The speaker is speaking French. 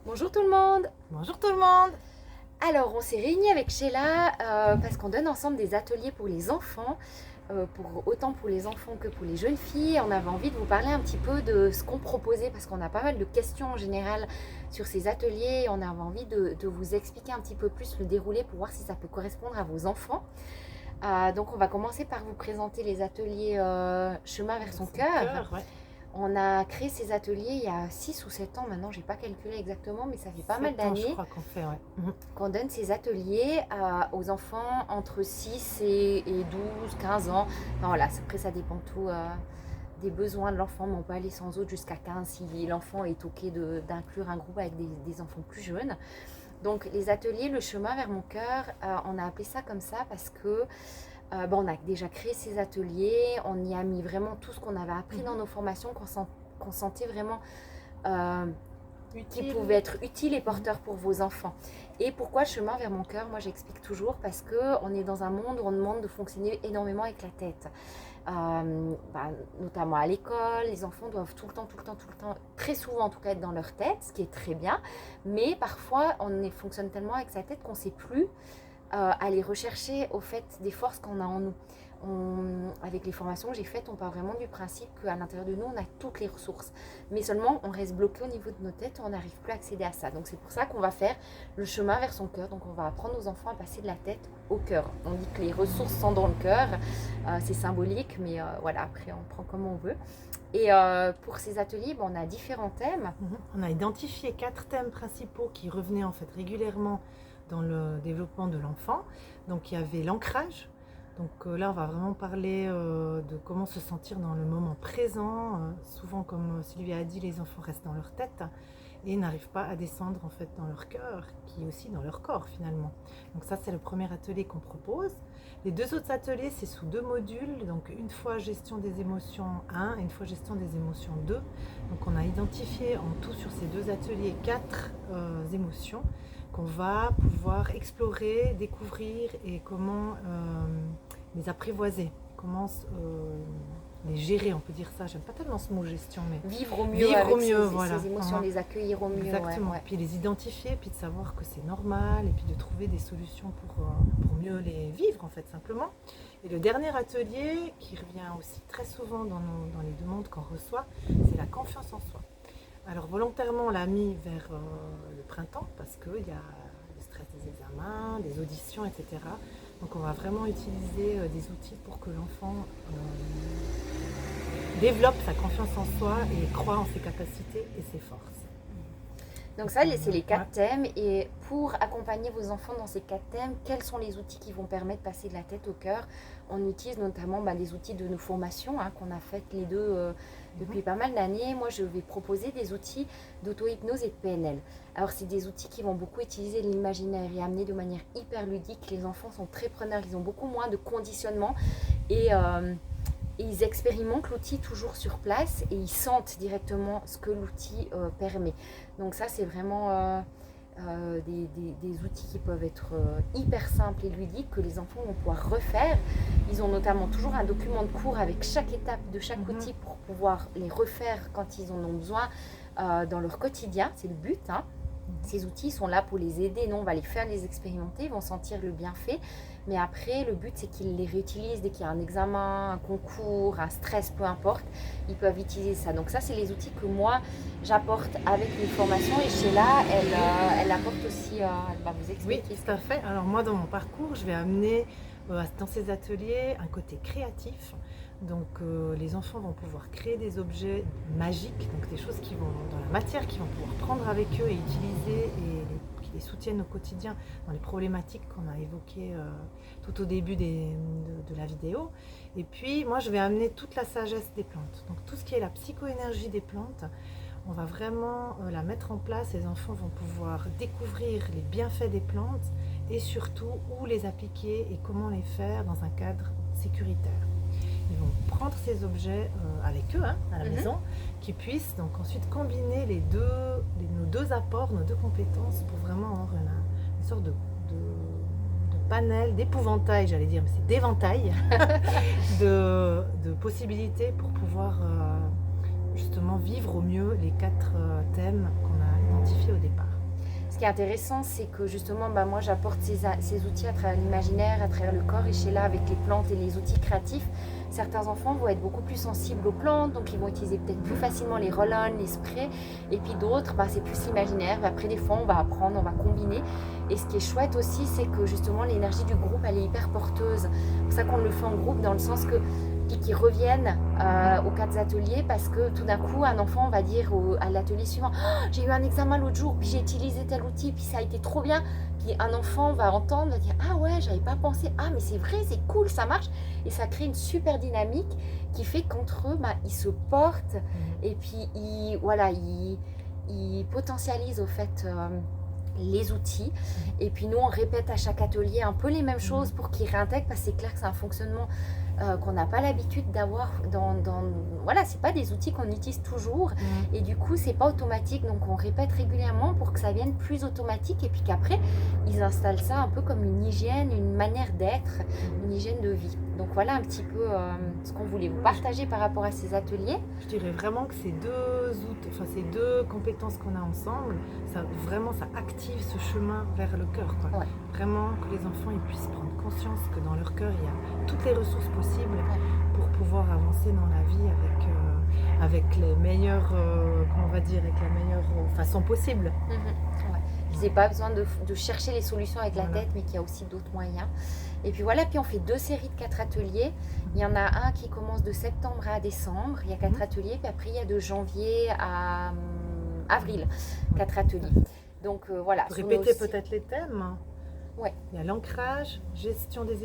Bonjour tout le monde. Bonjour tout le monde. Alors on s'est réunis avec Sheila parce qu'on donne ensemble des ateliers pour les enfants, autant pour les enfants que pour les jeunes filles. On avait envie de vous parler un petit peu de ce qu'on proposait parce qu'on a pas mal de questions en général sur ces ateliers. On avait envie de vous expliquer un petit peu plus le déroulé pour voir si ça peut correspondre à vos enfants. Donc on va commencer par vous présenter les ateliers Chemin vers son cœur. Ouais. On a créé ces ateliers il y a 6 ou 7 ans maintenant, j'ai pas calculé exactement, mais ça fait pas mal 7 ans, je d'années crois qu'on fait, ouais. qu'on donne ces ateliers aux enfants entre 6 et 12, 15 ans. Enfin, voilà, après ça dépend tout des besoins de l'enfant, mais on peut aller sans autre jusqu'à 15 si l'enfant est OK d'inclure un groupe avec des enfants plus jeunes. Donc les ateliers, le chemin vers mon cœur, on a appelé ça comme ça parce que on a déjà créé ces ateliers, on y a mis vraiment tout ce qu'on avait appris dans nos formations, qu'on sentait vraiment qui pouvait être utile et porteur pour vos enfants. Et pourquoi chemin vers mon cœur? Moi j'explique toujours parce qu'on est dans un monde où on demande de fonctionner énormément avec la tête. Notamment à l'école, les enfants doivent tout le temps, très souvent en tout cas être dans leur tête, ce qui est très bien, mais parfois on fonctionne tellement avec sa tête qu'on ne sait plus aller rechercher au fait des forces qu'on a en nous. Avec les formations que j'ai faites, on part vraiment du principe qu'à l'intérieur de nous, on a toutes les ressources. Mais seulement, on reste bloqué au niveau de nos têtes, on n'arrive plus à accéder à ça. Donc c'est pour ça qu'on va faire le chemin vers son cœur. Donc on va apprendre aux enfants à passer de la tête au cœur. On dit que les ressources sont dans le cœur. C'est symbolique, mais voilà, après on prend comme on veut. Et pour ces ateliers, on a différents thèmes. On a identifié 4 thèmes principaux qui revenaient en fait régulièrement dans le développement de l'enfant. Donc il y avait l'ancrage. Donc là, on va vraiment parler de comment se sentir dans le moment présent. Souvent, comme Sylvia a dit, les enfants restent dans leur tête et n'arrivent pas à descendre en fait dans leur cœur, qui est aussi dans leur corps finalement. Donc ça, c'est le premier atelier qu'on propose. Les 2 autres ateliers, c'est sous 2 modules. Donc une fois gestion des émotions 1 et une fois gestion des émotions 2. Donc on a identifié en tout sur ces 2 ateliers 4 émotions qu'on va pouvoir explorer, découvrir et comment les apprivoiser, comment les gérer, on peut dire ça. J'aime pas tellement ce mot gestion, mais vivre au mieux avec voilà. ces émotions, les accueillir au mieux. Exactement. Puis les identifier, puis de savoir que c'est normal, et puis de trouver des solutions pour mieux les vivre en fait simplement. Et le dernier atelier qui revient aussi très souvent dans les demandes qu'on reçoit, c'est la confiance en soi. Alors volontairement on l'a mis vers le printemps parce qu'il y a le stress des examens, des auditions, etc. Donc on va vraiment utiliser des outils pour que l'enfant développe sa confiance en soi et croit en ses capacités et ses forces. Donc ça, c'est les 4 thèmes. Et pour accompagner vos enfants dans ces 4 thèmes, quels sont les outils qui vont permettre de passer de la tête au cœur? On utilise notamment les outils de nos formations qu'on a faites les deux depuis pas mal d'années. Moi, je vais proposer des outils d'auto-hypnose et de PNL. Alors, c'est des outils qui vont beaucoup utiliser l'imaginaire et amener de manière hyper ludique. Les enfants sont très preneurs, ils ont beaucoup moins de conditionnement et ils expérimentent l'outil toujours sur place et ils sentent directement ce que l'outil permet. Donc ça, c'est vraiment des outils qui peuvent être hyper simples et ludiques que les enfants vont pouvoir refaire. Ils ont notamment toujours un document de cours avec chaque étape de chaque outil pour pouvoir les refaire quand ils en ont besoin dans leur quotidien. C'est le but. Ces outils sont là pour les aider. Nous, on va les faire les expérimenter, ils vont sentir le bienfait. Mais après, le but, c'est qu'ils les réutilisent dès qu'il y a un examen, un concours, un stress, peu importe. Ils peuvent utiliser ça. Donc ça, c'est les outils que moi, j'apporte avec mes formations. Et Sheila, elle apporte aussi, elle va vous expliquer. Oui, tout à fait. Alors moi, dans mon parcours, je vais amener dans ces ateliers un côté créatif. Donc les enfants vont pouvoir créer des objets magiques, donc des choses qui vont dans la matière, qui vont pouvoir prendre avec eux et utiliser et qui les soutiennent au quotidien dans les problématiques qu'on a évoquées tout au début de la vidéo. Et puis moi je vais amener toute la sagesse des plantes, donc tout ce qui est la psychoénergie des plantes. On va vraiment la mettre en place, les enfants vont pouvoir découvrir les bienfaits des plantes et surtout où les appliquer et comment les faire dans un cadre sécuritaire. Ils vont prendre ces objets avec eux à la maison, qui puissent donc ensuite combiner nos deux apports, nos 2 compétences pour vraiment avoir une sorte de panel, d'épouvantail, j'allais dire, mais c'est d'éventail de possibilités pour pouvoir justement vivre au mieux les 4 thèmes qu'on a identifiés au départ. qui est intéressant, c'est que justement, moi j'apporte ces outils à travers l'imaginaire, à travers le corps, et Sheila avec les plantes et les outils créatifs. Certains enfants vont être beaucoup plus sensibles aux plantes, donc ils vont utiliser peut-être plus facilement les roll-on, les sprays, et puis d'autres, c'est plus l'imaginaire. Après, des fois, on va apprendre, on va combiner. Et ce qui est chouette aussi, c'est que justement, l'énergie du groupe, elle est hyper porteuse. C'est pour ça qu'on le fait en groupe, dans le sens que qui reviennent aux 4 ateliers, parce que tout d'un coup un enfant va dire à l'atelier suivant: oh, j'ai eu un examen l'autre jour, puis j'ai utilisé tel outil, puis ça a été trop bien. Puis un enfant va entendre, va dire: ah ouais, j'avais pas pensé, ah mais c'est vrai, c'est cool, ça marche. Et ça crée une super dynamique qui fait qu'entre eux, ils se portent, et puis ils potentialisent au fait les outils. Et puis nous on répète à chaque atelier un peu les mêmes choses pour qu'ils réintègrent, parce que c'est clair que c'est un fonctionnement qu'on n'a pas l'habitude d'avoir voilà, c'est pas des outils qu'on utilise toujours, et du coup c'est pas automatique, donc on répète régulièrement pour que ça vienne plus automatique, et puis qu'après ils installent ça un peu comme une hygiène, une manière d'être, une hygiène de vie. Donc voilà un petit peu ce qu'on voulait vous partager par rapport à ces ateliers. Je dirais vraiment que ces ces deux compétences qu'on a ensemble, ça active ce chemin vers le cœur, quoi. Ouais. Vraiment que les enfants ils puissent prendre conscience que dans leur cœur il y a toutes les ressources possibles pour pouvoir avancer dans la vie avec les meilleures, comment on va dire, avec la meilleure façon possible. Ils n'aient pas besoin de chercher les solutions avec la tête, mais qu'il y a aussi d'autres moyens. Et puis voilà, puis on fait 2 séries de 4 ateliers. Il y en a un qui commence de septembre à décembre, il y a 4 ateliers, puis après il y a de janvier à avril, 4 ateliers. Donc voilà. Répétez peut-être les thèmes. Ouais. Il y a l'ancrage, gestion des